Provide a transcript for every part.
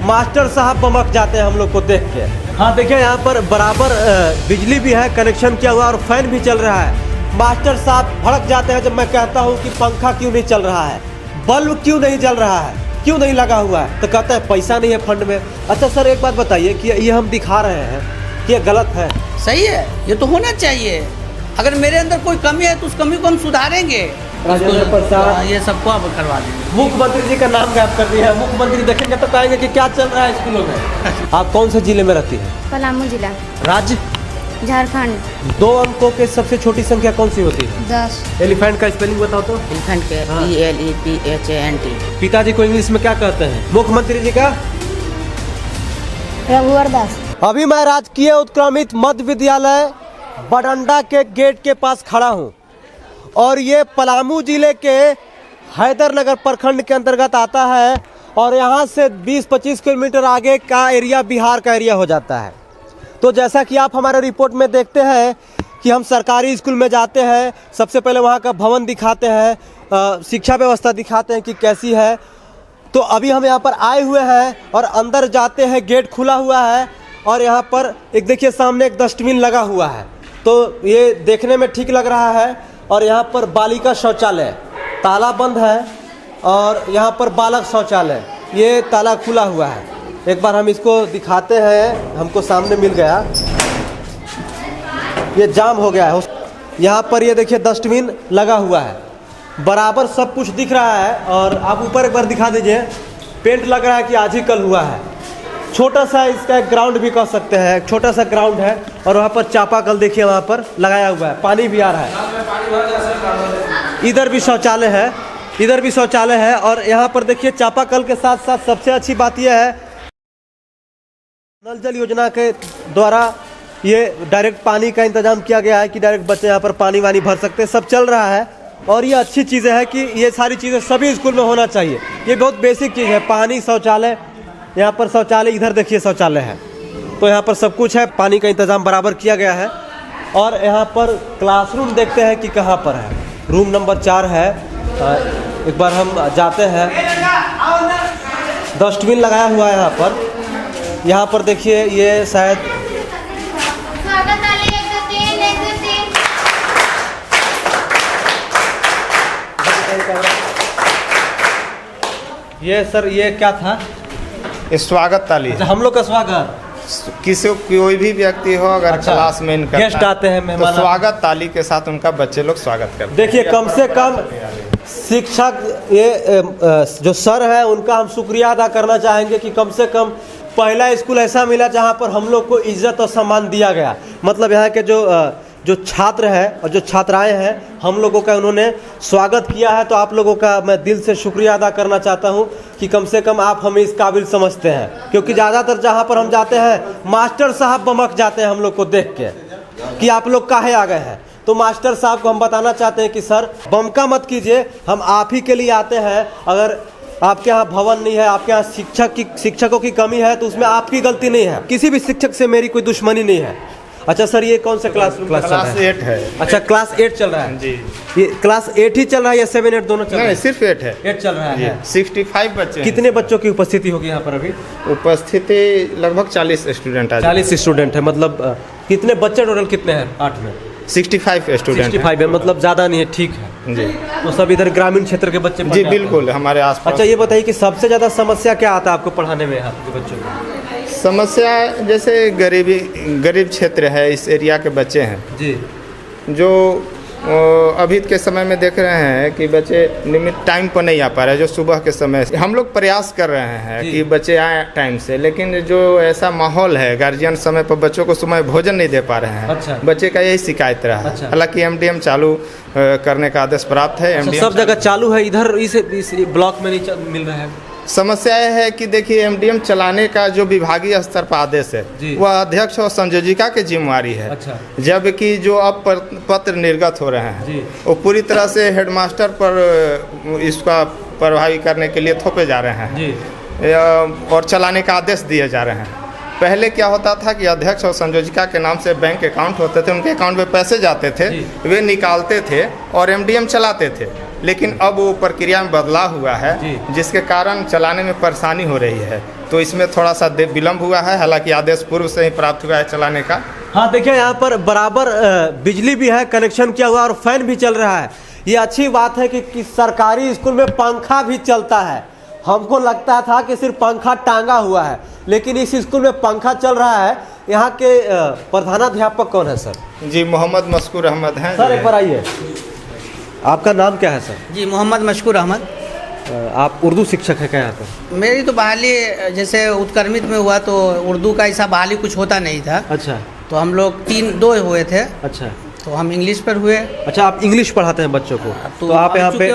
Master साहब बमक जाते हैं हम लोग को देख के। हाँ देखिए यहाँ पर बराबर बिजली भी है, कनेक्शन किया हुआ और फैन भी चल रहा है। मास्टर साहब भड़क जाते हैं जब मैं कहता हूँ कि पंखा क्यों नहीं चल रहा है, बल्ब क्यों नहीं जल रहा है, क्यों नहीं लगा हुआ है, तो कहते हैं पैसा नहीं है फंड में। अच्छा सर एक बात बताइए कि ये हम दिखा रहे हैं कि ये गलत है? सही है, ये तो होना चाहिए। अगर मेरे अंदर कोई कमी है तो उस कमी को हम सुधारेंगे। राजेंद्र प्रसाद ये सबको अब करवा देंगे। मुख्यमंत्री जी का नाम गायब कर दिया है। मुख्यमंत्री देखेंगे तो कहेंगे कि क्या चल रहा है स्कूलों में। आप कौन से जिले में रहती हैं? पलामू जिला, राज्य झारखंड। 2 अंकों के सबसे छोटी संख्या कौन सी होती है? 10। एलिफेंट का स्पेलिंग बताओ तो। एलिफेंट के हाँ। PLEPHANT। पिताजी को इंग्लिश में क्या कहते हैं? मुख्यमंत्री जी का रघुवर दास। अभी मैं राजकीय उत्क्रमित मध्य विद्यालय बडंडा के गेट के पास खड़ा हूँ और ये पलामू जिले के हैदरनगर प्रखंड के अंतर्गत आता है और यहाँ से 20-25 किलोमीटर आगे का एरिया बिहार का एरिया हो जाता है। तो जैसा कि आप हमारे रिपोर्ट में देखते हैं कि हम सरकारी स्कूल में जाते हैं, सबसे पहले वहाँ का भवन दिखाते हैं, शिक्षा व्यवस्था दिखाते हैं कि कैसी है। तो अभी हम यहाँ पर आए हुए हैं और अंदर जाते हैं, गेट खुला हुआ है और यहाँ पर एक देखिए सामने एक डस्टबिन लगा हुआ है, तो ये देखने में ठीक लग रहा है। और यहाँ पर बालिका शौचालय ताला बंद है और यहाँ पर बालक शौचालय ये ताला खुला हुआ है। एक बार हम इसको दिखाते हैं, हमको सामने मिल गया, ये जाम हो गया है। यहाँ पर ये देखिए डस्टबिन लगा हुआ है, बराबर सब कुछ दिख रहा है। और आप ऊपर एक बार दिखा दीजिए, पेंट लग रहा है कि आज ही कल हुआ है। छोटा सा इसका एक ग्राउंड भी कह सकते हैं, एक छोटा सा ग्राउंड है और वहाँ पर चापाकल देखिए वहाँ पर लगाया हुआ है, पानी भी आ रहा है। इधर भी शौचालय है, इधर भी शौचालय है और यहाँ पर देखिए चापाकल के साथ साथ सबसे अच्छी बात यह है नल जल योजना के द्वारा ये डायरेक्ट पानी का इंतजाम किया गया है कि डायरेक्ट बच्चे यहाँ पर पानी वानी भर सकते हैं, सब चल रहा है। और ये अच्छी चीज़ें है कि ये सारी चीज़ें सभी स्कूल में होना चाहिए, ये बहुत बेसिक चीज़ है। पानी, शौचालय, यहाँ पर शौचालय, इधर देखिए शौचालय है, तो यहाँ पर सब कुछ है, पानी का इंतज़ाम बराबर किया गया है। और यहाँ पर क्लासरूम देखते हैं कि कहाँ पर है, रूम नंबर 4 है। एक बार हम जाते हैं, डस्टबिन लगाया हुआ है यहाँ पर। यहाँ पर देखिए ये शायद ये सर ये क्या था? स्वागत ताली। अच्छा, हम लोग का स्वागत किसी कोई भी व्यक्ति हो अगर अच्छा, क्लास में इनका गेस्ट आते हैं, मेहमान तो स्वागत ताली के साथ उनका बच्चे लोग स्वागत करते हैं। देखिए कम से कम शिक्षक ये जो सर है उनका हम शुक्रिया अदा करना चाहेंगे कि कम से कम पहला स्कूल ऐसा मिला जहाँ पर हम लोग को इज्जत और सम्मान दिया गया। मतलब यहाँ के जो छात्र हैं और जो छात्राएं हैं हम लोगों का उन्होंने स्वागत किया है। तो आप लोगों का मैं दिल से शुक्रिया अदा करना चाहता हूं कि कम से कम आप हमें इस काबिल समझते हैं, क्योंकि ज़्यादातर जहां पर हम जाते हैं मास्टर साहब बमक जाते हैं हम लोग को देख के कि आप लोग काहे आ गए हैं। तो मास्टर साहब को हम बताना चाहते हैं कि सर बमका मत कीजिए, हम आप ही के लिए आते हैं। अगर आपके यहाँ भवन नहीं है, आपके यहाँ शिक्षकों की कमी है तो उसमें आपकी गलती नहीं है, किसी भी शिक्षक से मेरी कोई दुश्मनी नहीं है। अच्छा सर ये कौन सा क्लास 8 है। अच्छा क्लास 8 चल रहा है जी। ये क्लास 8 ही चल रहा है या 7 8 दोनों चल रहा है? सिर्फ 8 है। 8 चल रहा है। 65 बच्चे। कितने बच्चों की उपस्थिति होगी यहाँ पर अभी? उपस्थिति लगभग 40 स्टूडेंट। 40 स्टूडेंट है। मतलब कितने बच्चे टोटल कितने हैं? 8 में 65 स्टूडेंट। 65 है, मतलब ज़्यादा नहीं है, ठीक है जी। तो सब इधर ग्रामीण क्षेत्र के बच्चे जी बिल्कुल हमारे आसपास। अच्छा ये बताइए कि सबसे ज़्यादा समस्या क्या आता है आपको पढ़ाने में आपके बच्चों को? समस्या जैसे गरीब क्षेत्र है, इस एरिया के बच्चे हैं जी, जो अभी के समय में देख रहे हैं कि बच्चे नियमित टाइम पर नहीं आ पा रहे। जो सुबह के समय से हम लोग प्रयास कर रहे हैं कि बच्चे आए टाइम से, लेकिन जो ऐसा माहौल है गार्जियन समय पर बच्चों को समय भोजन नहीं दे पा रहे हैं। अच्छा। बच्चे का यही शिकायत रहा है। अच्छा। हालांकि MDM चालू करने का आदेश प्राप्त है। अच्छा, सब जगह चालू है, इधर इस ब्लॉक में नहीं मिल रहा है। समस्या यह है कि देखिए MDM चलाने का जो विभागीय स्तर पर आदेश है वह अध्यक्ष और संयोजिका की जिम्मेवारी है। अच्छा। जबकि जो अब पत्र निर्गत हो रहे हैं वो पूरी तरह से हेडमास्टर पर इसका प्रभावी करने के लिए थोपे जा रहे हैं और चलाने का आदेश दिए जा रहे हैं। पहले क्या होता था कि अध्यक्ष और संयोजिका के नाम से बैंक अकाउंट होते थे, उनके अकाउंट में पैसे जाते थे, वे निकालते थे और MDM चलाते थे। लेकिन अब वो प्रक्रिया में बदलाव हुआ है जिसके कारण चलाने में परेशानी हो रही है। तो इसमें थोड़ा सा विलम्ब हुआ है, हालांकि आदेश पूर्व से ही प्राप्त हुआ है चलाने का। हाँ देखिए यहाँ पर बराबर बिजली भी है, कनेक्शन किया हुआ और फैन भी चल रहा है। ये अच्छी बात है कि सरकारी स्कूल में पंखा भी चलता है। हमको लगता था कि सिर्फ पंखा टांगा हुआ है, लेकिन इस स्कूल में पंखा चल रहा है। यहाँ के प्रधानाध्यापक कौन है सर? जी मोहम्मद मशकूर अहमद हैं। सर एक बार आइए, आपका नाम क्या है सर? जी मोहम्मद मशकूर अहमद। आप उर्दू शिक्षक है क्या यहाँ पर? मेरी तो बहाली जैसे उत्क्रमित में हुआ तो उर्दू का ऐसा बहाली कुछ होता नहीं था। अच्छा। तो हम लोग 3-2 हुए थे। अच्छा। तो हम इंग्लिश पर हुए। अच्छा, आप इंग्लिश पढ़ाते हैं बच्चों को? तो आप यहाँ पे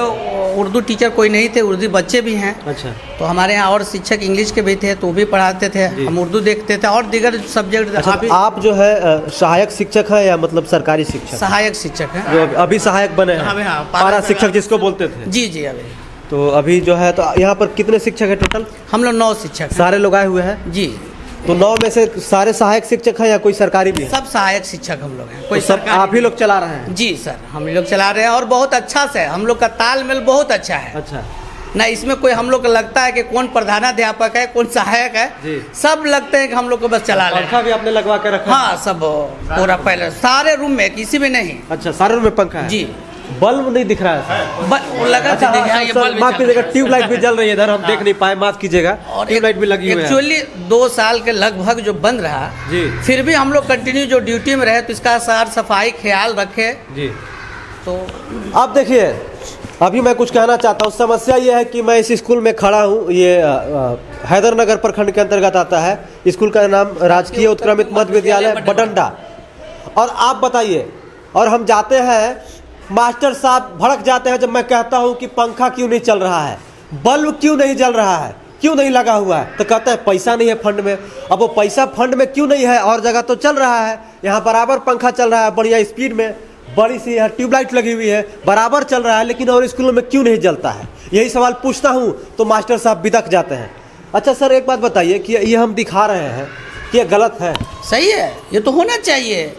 उर्दू टीचर कोई नहीं थे, उर्दू बच्चे भी हैं। अच्छा। तो हमारे यहाँ और शिक्षक इंग्लिश के भी थे, तो वो भी पढ़ाते थे, हम उर्दू देखते थे और दीगर सब्जेक्ट। अच्छा, आप जो है सहायक शिक्षक हैं या मतलब सरकारी शिक्षक? सहायक शिक्षक हैं। जो अभी सहायक बने हैं? हाँ, पारा शिक्षक जिसको बोलते थे। जी जी। अभी तो अभी जो है, तो यहाँ पर कितने शिक्षक है टोटल? हम लोग 9 शिक्षक हैं। सारे लोग आए हुए हैं जी। तो 9 में से सारे सहायक शिक्षक हैं या कोई सरकारी भी है? सब सहायक शिक्षक हम लोग हैं, कोई तो सब आप ही लोग चला रहे हैं? जी सर, हम लोग चला रहे हैं और बहुत अच्छा से हम लोग का तालमेल बहुत अच्छा है। अच्छा। ना इसमें कोई हम लोग को लगता है कि कौन प्रधानाध्यापक है, कौन सहायक है जी। सब लगते हैं कि हम लोग को बस चला ले। पंखा भी आपने लगवा के रखा? हाँ सब पूरा पहले सारे रूम में, किसी में नहीं। अच्छा, सारे रूम में पंखा है जी। बल्ब नहीं दिख रहा है? लगा अच्छा, माफ कीजिएगा, ट्यूबलाइट भी जल रही है इधर, हम देख नहीं पाए, माफ कीजिएगा। ट्यूबलाइट भी लगी हुई है। एक्चुअली 2 साल के लगभग जो बंद रहा जी, फिर भी हम लोग कंटिन्यू जो ड्यूटी में रहे तो इसका साफ सफाई ख्याल रखे जी। तो अब देखिए, अभी मैं कुछ कहना चाहता हूँ। समस्या ये है कि मैं इस स्कूल में खड़ा हूँ। ये हैदरनगर प्रखंड के अंतर्गत आता है। स्कूल का नाम राजकीय उत्क्रमित मध्य विद्यालय बडंडा। और आप बताइए, और हम जाते हैं, मास्टर साहब भड़क जाते हैं जब मैं कहता हूँ कि पंखा क्यों नहीं चल रहा है, बल्ब क्यों नहीं जल रहा है, क्यों नहीं लगा हुआ है। तो कहते हैं पैसा नहीं है फंड में। अब वो पैसा फंड में क्यों नहीं है? और जगह तो चल रहा है, यहाँ बराबर पंखा चल रहा है बढ़िया स्पीड में, बड़ी सी यहाँ ट्यूबलाइट लगी हुई है, बराबर चल रहा है, लेकिन और स्कूलों में क्यों नहीं जलता है? यही सवाल पूछता हूँ तो मास्टर साहब बिदक जाते हैं। अच्छा सर, एक बात बताइए कि ये हम दिखा रहे हैं कि ये गलत है? सही है, ये तो होना चाहिए।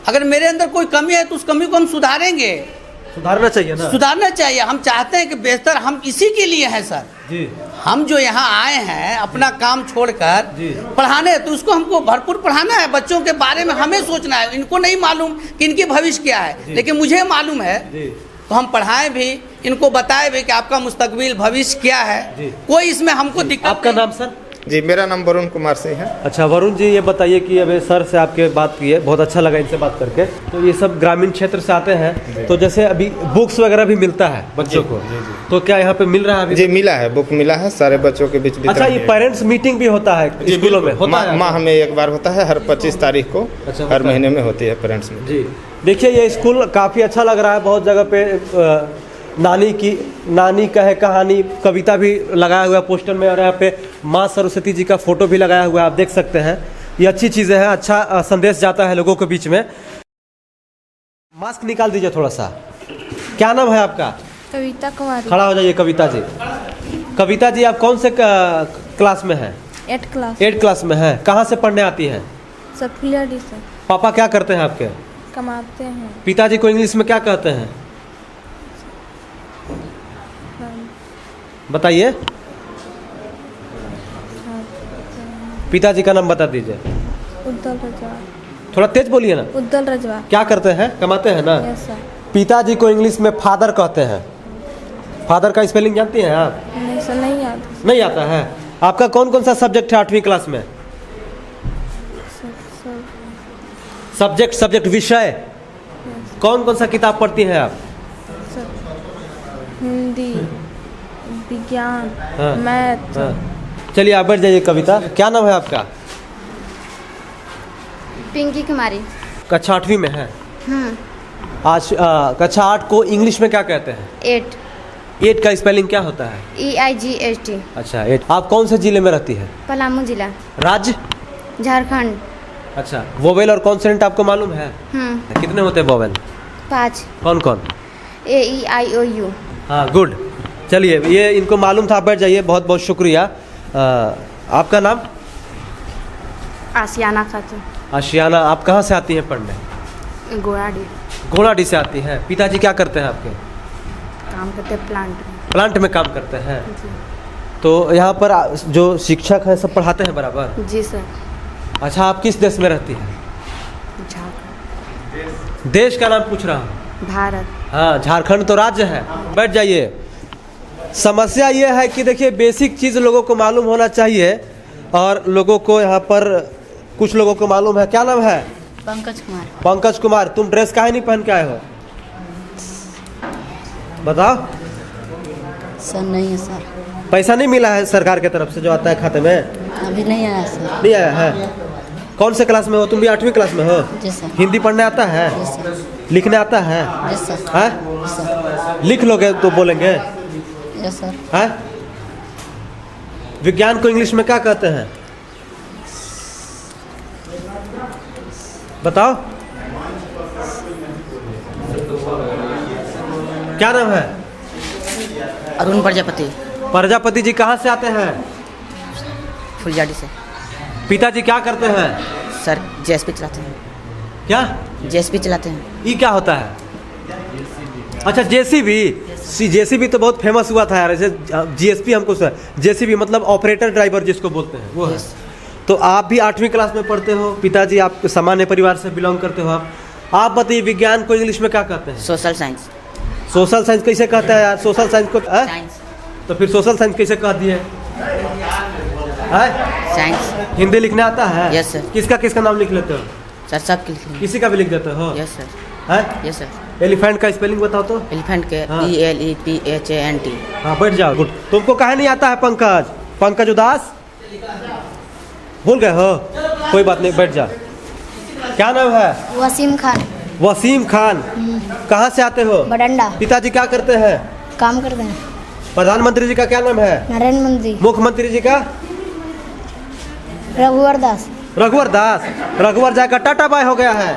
अगर मेरे अंदर कोई कमी है तो उस कमी को हम सुधारेंगे। सुधारना चाहिए ना? सुधारना चाहिए। हम चाहते हैं कि बेहतर हम इसी के लिए हैं सर जी। हम जो यहाँ आए हैं अपना काम छोड़कर पढ़ाने, तो उसको हमको भरपूर पढ़ाना है। बच्चों के बारे में हमें सोचना है। इनको नहीं मालूम कि इनकी भविष्य क्या है, लेकिन मुझे मालूम है। तो हम पढ़ाएं भी, इनको बताएं भी कि आपका मुस्तकबिल भविष्य क्या है। कोई इसमें हमको दिक्कत। आपका नाम सर? जी मेरा नाम वरुण कुमार सिंह है। अच्छा वरुण जी, ये बताइए कि अभी सर से आपके बात की है, बहुत अच्छा लगा इनसे बात करके। तो ये सब ग्रामीण क्षेत्र से आते हैं, तो जैसे अभी बुक्स वगैरह भी मिलता है बच्चों को, तो क्या यहाँ पे मिल रहा है अभी? जी मिला है, बुक मिला है सारे बच्चों के बीच। अच्छा, ये पेरेंट्स मीटिंग भी होता है स्कूलों में? होता है, माह में एक बार होता है, हर 25 तारीख को। अच्छा, हर महीने में होती है पेरेंट्स मीटिंग जी। देखिए ये स्कूल काफ़ी अच्छा लग रहा है। बहुत जगह पे नानी का है कहानी कविता भी लगाया हुआ है पोस्टर में, और यहाँ पे माँ सरस्वती जी का फोटो भी लगाया हुआ है, आप देख सकते हैं। ये अच्छी चीज़ें हैं, अच्छा संदेश जाता है लोगों के बीच में। मास्क निकाल दीजिए थोड़ा सा। क्या नाम है आपका? कविता कुमारी। खड़ा हो जाइए कविता जी। कविता जी, आप कौन से क्लास में हैं? 8 क्लास। 8 क्लास में हैं। कहाँ से पढ़ने आती हैं? सफियाडी से। पापा क्या करते हैं आपके? कमाते हैं। पिताजी को इंग्लिश में क्या कहते हैं बताइए? पिताजी का नाम बता दीजिए। उद्दल रजवा। थोड़ा तेज बोलिए ना। उद्दल रजवा। क्या करते हैं? कमाते हैं ना? Yes sir. पिताजी को इंग्लिश में फादर कहते हैं। फादर का स्पेलिंग जानती हैं आप? नहीं सर, नहीं आता। नहीं आता है? आपका कौन कौन सा सब्जेक्ट है 8वीं क्लास में? सब्जेक्ट विषय कौन कौन सा किताब पढ़ती हैं आप? हिंदी, विज्ञान, हाँ, मैथ। हाँ। चलिए आप बैठ जाइए। कविता, क्या नाम है आपका? पिंकी कुमारी। कक्षा 8वीं में है। आज कक्षा 8 को इंग्लिश में क्या कहते हैं? 8 का स्पेलिंग क्या होता है? EIGHT। अच्छा 8। आप कौन से जिले में रहती है? पलामू जिला। राज्य? झारखंड। अच्छा, वोवेल और कॉन्सोनेंट आपको मालूम है? कितने होते हैं वोवेल? 5। कौन कौन? AEIOU। हाँ गुड। चलिए, ये इनको मालूम था। आप बैठ जाइए, बहुत बहुत शुक्रिया। आपका नाम? आशियाना खातून। आशियाना, आप कहाँ से आती हैं पढ़ने? घोड़ाडी से आती हैं। पिताजी क्या करते हैं आपके? काम करते हैं प्लांट में। प्लांट में काम करते हैं। तो यहाँ पर जो शिक्षक है सब पढ़ाते हैं बराबर? जी सर। अच्छा, आप किस देश में रहती हैं? झारखंड। देश का नाम पूछ रहा हूँ। भारत। हाँ, झारखंड तो राज्य है। बैठ जाइए। समस्या ये है कि देखिए, बेसिक चीज़ लोगों को मालूम होना चाहिए और लोगों को यहाँ पर कुछ लोगों को मालूम है। क्या नाम है? पंकज कुमार। पंकज कुमार। तुम ड्रेस काहे नहीं पहन के आए हो? बताओ। सर नहीं है सर। पैसा नहीं मिला है सरकार की तरफ से जो आता है खाते में? अभी नहीं आया सर। नहीं आया है। कौन से क्लास में हो तुम? भी 8वीं क्लास में हो? जी सर। हिंदी पढ़ने आता है? जी सर। लिखने आता है? जी सर। हैं? सर। लिख लोगे तो बोलेंगे? Yes sir. हैं? विज्ञान को इंग्लिश में क्या कहते हैं? बताओ। क्या नाम है? अरुण प्रजापति। प्रजापति जी कहाँ से आते हैं? फुलझाड़ी से। पिताजी क्या करते हैं? सर जेएसपी चलाते हैं। क्या? जेएसपी चलाते हैं। ये क्या होता है? अच्छा, जेसीबी। जेसीबी तो बहुत फेमस हुआ था यार। ऐसे जीएसपी हमको जेसीबी मतलब ऑपरेटर ड्राइवर जिसको बोलते हैं वो है। तो आप भी 8वीं क्लास में पढ़ते हो, पिताजी आप सामान्य परिवार से बिलोंग करते हो। आप बताइए, विज्ञान को इंग्लिश में क्या कहते हैं? Social science. सोशल साइंस कैसे कहते हैं यार? सोशल साइंस को साइंस। तो फिर सोशल साइंस कैसे कह दिए? साइंस। हिंदी लिखने आता है? Yes sir. किसका किसका नाम लिख लेते हो? सर सब के लिखेंगे। किसी का भी लिख देते हो? Yes sir. है? Yes sir. एलिफेंट का स्पेलिंग बताओ तो। एलिफेंट के हाँ। ELEPHANT। हाँ, बैठ जाओ। गुड। तुमको काहे नहीं आता है पंकज? पंकज उदास भूल गए हो? कोई बात नहीं, बैठ जाओ। क्या नाम है? वसीम खान। वसीम खान। कहाँ से आते हो? बडंडा। पिताजी क्या करते हैं? काम करते हैं। प्रधानमंत्री जी का क्या नाम है? नरेंद्र मोदी। मुख्यमंत्री जी का? रघुवर दास। रघुवर दास। रघुवर जाकर टाटा बाय हो गया है।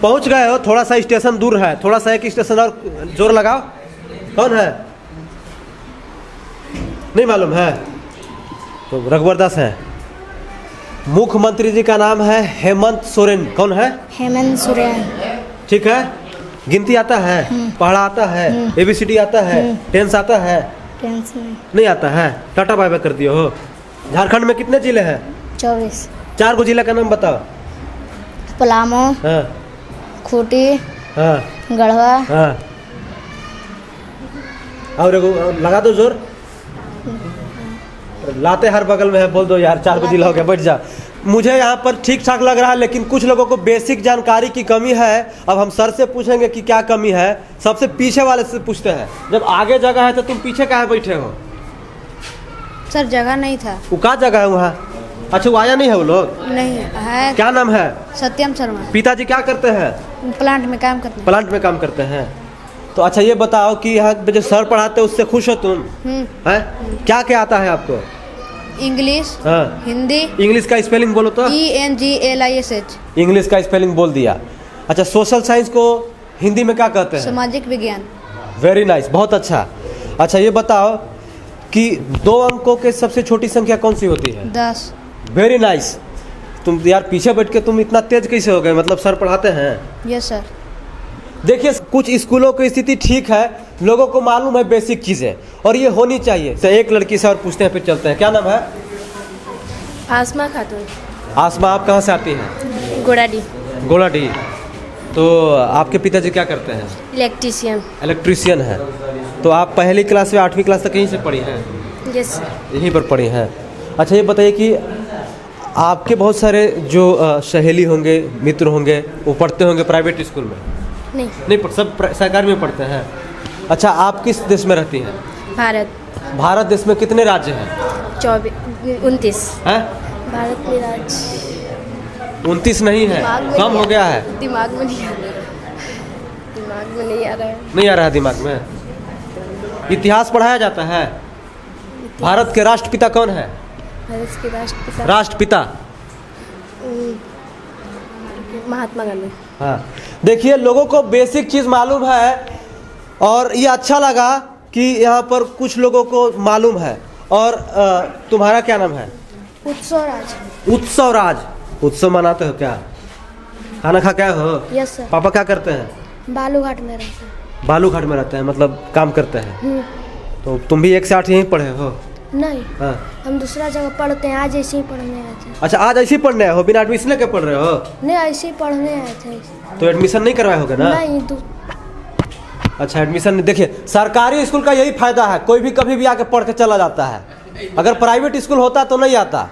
पहुंच गए हो? थोड़ा सा स्टेशन दूर है, थोड़ा सा एक स्टेशन और जोर लगाओ। कौन है? नहीं मालूम है? तो रघुवर दास है। मुख्यमंत्री जी का नाम है हेमंत सोरेन। कौन है? हेमंत सोरेन। ठीक है। गिनती आता है? पढ़ा आता है? ABCD आता है? टेंस आता है? टेंशन नहीं आता है। टाटा बाय बाय कर दिए हो। झारखंड में कितने जिले हैं? 24। 4 जिले का नाम बताओ। पलामू। हाँ खूंटी। हाँ गढ़वा। हाँ। और एगो लगा दो जोर। लाते हर बगल में है, बोल दो यार। 4 जिला हो गया। बैठ जा। मुझे यहाँ पर ठीक ठाक लग रहा है, लेकिन कुछ लोगों को बेसिक जानकारी की कमी है। अब हम सर से पूछेंगे कि क्या कमी है। सबसे पीछे वाले से पूछते हैं। जब आगे जगह है तो तुम पीछे काहे बैठे हो? सर जगह नहीं था। वो क्या जगह है वहाँ? अच्छा, वो आया नहीं है वो लोग? नहीं है। क्या नाम है? सत्यम शर्मा। पिताजी क्या करते हैं? प्लांट में काम करते हैं। प्लांट में काम करते हैं। तो अच्छा, ये बताओ कि यहाँ पे जो सर पढ़ाते हैं उससे खुश हो तुम? हैं? क्या क्या आता है आपको? इंग्लिश। हाँ। हिंदी। इंग्लिश का स्पेलिंग बोलो तो। ENGLISH। इंग्लिश का स्पेलिंग बोल दिया। अच्छा, सोशल साइंस को हिंदी में क्या कहते हैं? सामाजिक विज्ञान। वेरी नाइस, बहुत अच्छा। अच्छा, ये बताओ कि 2 अंकों के सबसे छोटी संख्या कौन सी होती है? 10। Very nice. तुम यार पीछे बैठ के तुम इतना तेज कैसे हो गए? मतलब सर पढ़ाते हैं? Yes sir. देखिए, कुछ स्कूलों की स्थिति ठीक है, लोगों को मालूम है बेसिक चीज़ें, और ये होनी चाहिए। तो एक लड़की से और पूछते हैं, फिर चलते हैं। क्या नाम है? आसमा खातून। आसमा, आप कहाँ से आती हैं? गोड़ाडी। गोलाडी। तो आपके पिताजी क्या करते हैं? इलेक्ट्रीशियन। इलेक्ट्रीशियन है। तो आप पहली क्लास से 8वीं क्लास तक यहीं से पढ़ी हैं? यस। यहीं पर पढ़ी हैं। अच्छा, ये बताइए कि आपके बहुत सारे जो सहेली होंगे, मित्र होंगे, वो पढ़ते होंगे प्राइवेट स्कूल में? नहीं, सब सरकारी में पढ़ते हैं। अच्छा, आप किस देश में रहती हैं? भारत। भारत देश में कितने राज्य हैं? 29 हैं? भारत में राज्य 29 नहीं है, कम हो गया है। दिमाग में नहीं आ रहा है। दिमाग में नहीं आ रहा है। नहीं आ रहा है दिमाग में? इतिहास पढ़ाया जाता है? भारत के राष्ट्रपिता कौन है? भारत के राष्ट्रपिता राष्ट्रपिता महात्मा गांधी। हाँ, देखिए, लोगों को बेसिक चीज़ मालूम है, और ये अच्छा लगा कि यहाँ पर कुछ लोगों को मालूम है। और तुम्हारा क्या नाम है? उत्सवराज। उत्सवराज। उत्सव मनाते हो क्या? खाना खा क्या हो? Yes sir. पापा क्या करते हैं? बालूघाट में रहते हैं। बालूघाट में रहते हैं, मतलब काम करते हैं। तो तुम भी 1 से 8 यहीं पढ़े हो? नहीं, हाँ। हम दूसरा जगह पढ़ते हैं, आज ऐसे ही पढ़ने आए थे। अच्छा, आज ऐसे ही पढ़ने आए हो, बिना एडमिशन के पढ़ रहे हो? नहीं, ऐसे ही पढ़ने आए थे। तो एडमिशन नहीं करवाए होगे ना? नहीं, अच्छा, एडमिशन नहीं। देखिए, सरकारी स्कूल का यही फायदा है, कोई भी कभी भी आके पढ़ के चला जाता है। अगर प्राइवेट स्कूल होता तो नहीं आता।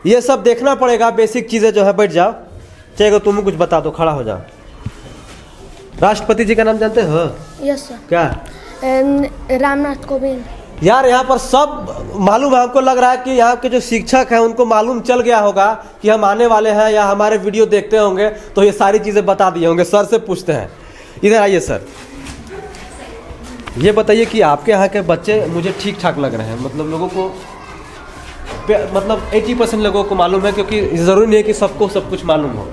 ये सब देखना पड़ेगा, बेसिक चीज़ें जो है। बैठ जाओ, चाहे तुम कुछ बता दो, खड़ा हो जाओ। राष्ट्रपति जी का नाम जानते हो? Yes sir. क्या? रामनाथ कोविंद। यार, यहाँ पर सब मालूम है। हमको लग रहा है कि यहाँ के जो शिक्षक हैं उनको मालूम चल गया होगा कि हम आने वाले हैं या हमारे वीडियो देखते होंगे, तो ये सारी चीज़ें बता दिए होंगे। सर से पूछते हैं। इधर आइए सर, ये बताइए कि आपके यहाँ के बच्चे मुझे ठीक ठाक लग रहे हैं। मतलब लोगों को, मतलब 80% लोगों को मालूम है, क्योंकि ज़रूरी नहीं है कि सबको सब कुछ मालूम हो।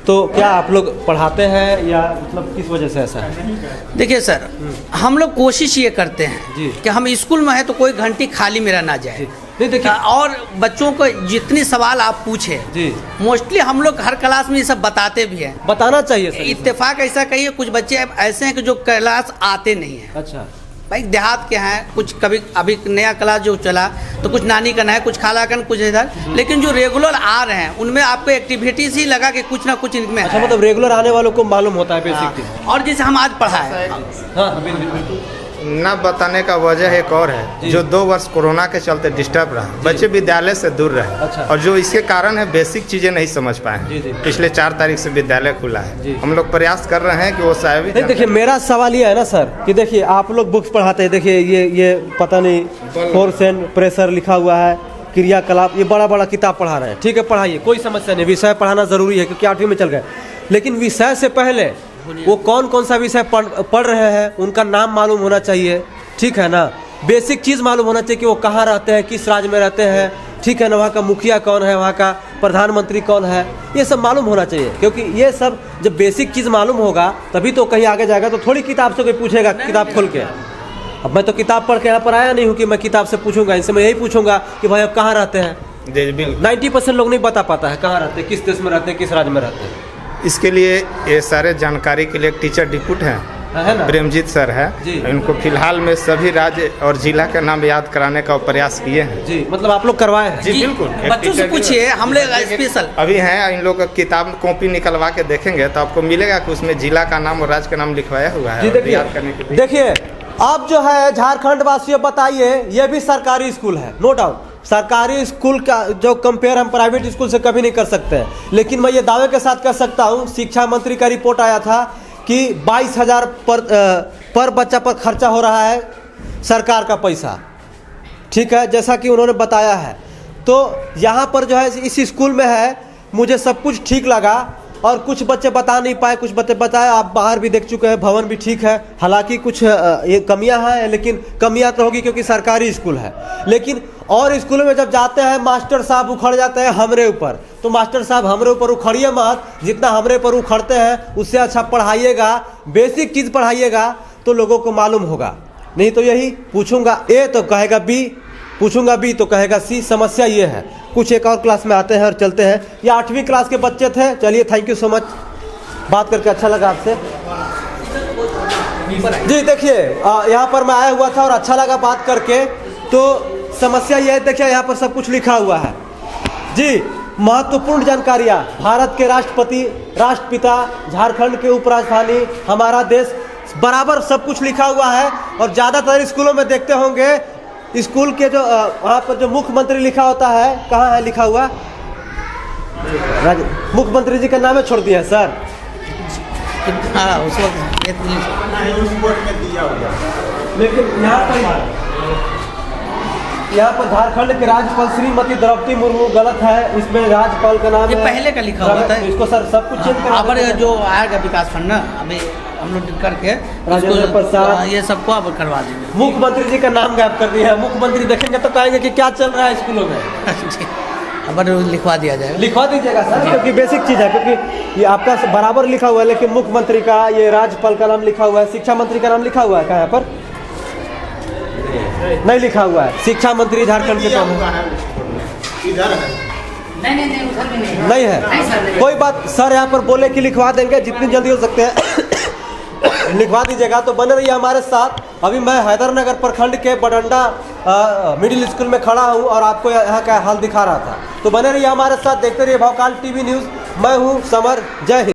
तो क्या आप लोग पढ़ाते हैं या मतलब किस वजह से ऐसा है? देखिए सर, हम लोग कोशिश ये करते हैं जी कि हम स्कूल में है तो कोई घंटी खाली मेरा ना जाए। नहीं, देखिए, और बच्चों को जितनी सवाल आप पूछे जी, मोस्टली हम लोग हर क्लास में ये सब बताते भी हैं। बताना चाहिए सर। इत्तेफाक ऐसा कहिए, कुछ बच्चे ऐसे हैं कि जो क्लास आते नहीं हैं। अच्छा, भाई देहात के हैं, कुछ कभी अभी नया क्लास जो चला तो कुछ नानी का है, कुछ खाला का, कुछ इधर, लेकिन जो रेगुलर आ रहे हैं उनमें आपको एक्टिविटीज ही लगा कि कुछ ना कुछ इनमें अच्छा, है। मतलब रेगुलर आने वालों को मालूम होता है बेसिक चीज़। और जैसे हम आज पढ़ाए, हाँ, बिल्कुल। न बताने का वजह एक और है, जो 2 वर्ष कोरोना के चलते डिस्टर्ब रहा, बच्चे विद्यालय से दूर रहे। अच्छा। और जो इसके कारण है बेसिक चीजें नहीं समझ पाए। जी, जी। पिछले 4 तारीख से विद्यालय खुला जी। है। हम लोग प्रयास कर रहे हैं कि वो साहब। नहीं, देखिए, मेरा सवाल ये है ना सर कि देखिए, आप लोग बुक्स पढ़ाते हैं। देखिए, ये पता नहीं फोर्स एंड प्रेशर लिखा हुआ है, क्रियाकलाप, ये बड़ा बड़ा किताब पढ़ा रहे हैं। ठीक है, पढ़ाइए, कोई समस्या नहीं। विषय पढ़ाना ज़रूरी है, क्योंकि 8वीं में चल गए। लेकिन विषय से पहले वो कौन कौन सा विषय पढ़ रहे हैं उनका नाम मालूम होना चाहिए। ठीक है ना? बेसिक चीज़ मालूम होना चाहिए कि वो कहाँ रहते हैं, किस राज्य में रहते हैं। ठीक है ना? वहाँ का मुखिया कौन है, वहाँ का प्रधानमंत्री कौन है, ये सब मालूम होना चाहिए। क्योंकि ये सब जब बेसिक चीज़ मालूम होगा तभी तो कहीं आगे जाएगा। तो थोड़ी किताब से कोई पूछेगा, किताब खोल के। अब मैं तो किताब पढ़ के यहाँ पर आया नहीं हूँ कि मैं किताब से पूछूंगा। इनसे मैं यही पूछूंगा कि भाई आप कहाँ रहते हैं। 90% लोग नहीं बता पाता है कहाँ रहते हैं, किस देश में रहते हैं, किस राज्य में रहते हैं। इसके लिए ये सारे जानकारी के लिए एक टीचर डिप्यूट हैं, है ना? प्रेमजीत सर है। इनको फिलहाल में सभी राज्य और जिला का नाम याद कराने का प्रयास किए हैं। जी, मतलब आप लोग करवाए हैं? जी बिल्कुल। बच्चों से पूछिए, हम लोग स्पेशल अभी हैं। इन लोग का किताब कॉपी निकलवा के देखेंगे तो आपको मिलेगा कि उसमें जिला का नाम और राज्य का नाम लिखवाया हुआ है। जी, देखिए, अब जो है झारखंड वासियों बताइए, ये भी सरकारी स्कूल है, नो डाउट। सरकारी स्कूल का जो कंपेयर हम प्राइवेट स्कूल से कभी नहीं कर सकते हैं। लेकिन मैं ये दावे के साथ कह सकता हूँ, शिक्षा मंत्री का रिपोर्ट आया था कि 22,000 पर बच्चा पर खर्चा हो रहा है सरकार का पैसा। ठीक है, जैसा कि उन्होंने बताया है। तो यहाँ पर जो है इस स्कूल में है, मुझे सब कुछ ठीक लगा। और कुछ बच्चे बता नहीं पाए, कुछ बच्चे बताए। आप बाहर भी देख चुके हैं, भवन भी ठीक है। हालांकि कुछ ये कमियां हैं, लेकिन कमियां तो होगी क्योंकि सरकारी स्कूल है। लेकिन और स्कूलों में जब जाते हैं, मास्टर साहब उखड़ जाते हैं हमरे ऊपर। तो मास्टर साहब हमरे ऊपर उखड़िए मत, जितना हमरे पर उखड़ते हैं उससे अच्छा पढ़ाइएगा, बेसिक चीज़ पढ़ाइएगा तो लोगों को मालूम होगा। नहीं तो यही पूछूंगा ए तो कहेगा बी, पूछूंगा बी तो कहेगा सी। समस्या ये है। कुछ एक और क्लास में आते हैं और चलते हैं। ये 8वीं क्लास के बच्चे थे। चलिए, थैंक यू सो मच, बात करके अच्छा लगा आपसे। जी देखिए, यहाँ पर मैं आया हुआ था और अच्छा लगा बात करके। तो समस्या ये है, देखिए यहाँ पर सब कुछ लिखा हुआ है जी। महत्वपूर्ण जानकारियाँ, भारत के राष्ट्रपति, राष्ट्रपिता, झारखंड के उपराजधानी, हमारा देश, बराबर सब कुछ लिखा हुआ है। और ज़्यादातर स्कूलों में देखते होंगे, स्कूल के जो वहाँ पर जो मुख्यमंत्री लिखा होता है, कहाँ है लिखा हुआ? मुख्यमंत्री जी का नाम छोड़ दिया है सर। हाँ, उस वक्त लेकिन यहाँ पर झारखंड के राज्यपाल श्रीमती द्रौपदी मुर्मू गलत है। इसमें राज्यपाल का नाम ये पहले का लिखा हुआ था। इसको सर सब कुछ चेंज करा। अब जो आएगा विकास फंड ना, अभी हम लोग करके राजेंद्र प्रसाद, ये सबको अब करवा देंगे। मुख्यमंत्री जी का नाम गायब कर दिया है। मुख्यमंत्री देखेंगे तो कहेंगे कि क्या चल रहा है स्कूलों में। अब लिखवा दिया जाएगा। लिखवा दीजिएगा सर, क्योंकि बेसिक चीज़ है। क्योंकि ये आपका बराबर लिखा हुआ है, लेकिन मुख्यमंत्री का, ये राज्यपाल का नाम लिखा हुआ है, शिक्षा मंत्री का नाम लिखा हुआ है। क्या यहाँ पर नहीं लिखा हुआ है? शिक्षा मंत्री झारखंड के कौन है? नहीं है। कोई बात, सर यहाँ पर बोले कि लिखवा देंगे जितनी जल्दी हो सकते हैं। लिखवा दीजिएगा। तो बने रहिए हमारे साथ। अभी मैं हैदरनगर प्रखंड के बडंडा मिडिल स्कूल में खड़ा हूँ और आपको यहाँ का हाल दिखा रहा था। तो बने रहिए हमारे साथ, देखते रहिए भौकाल टीवी न्यूज़। मैं हूँ समर। जय हिंद।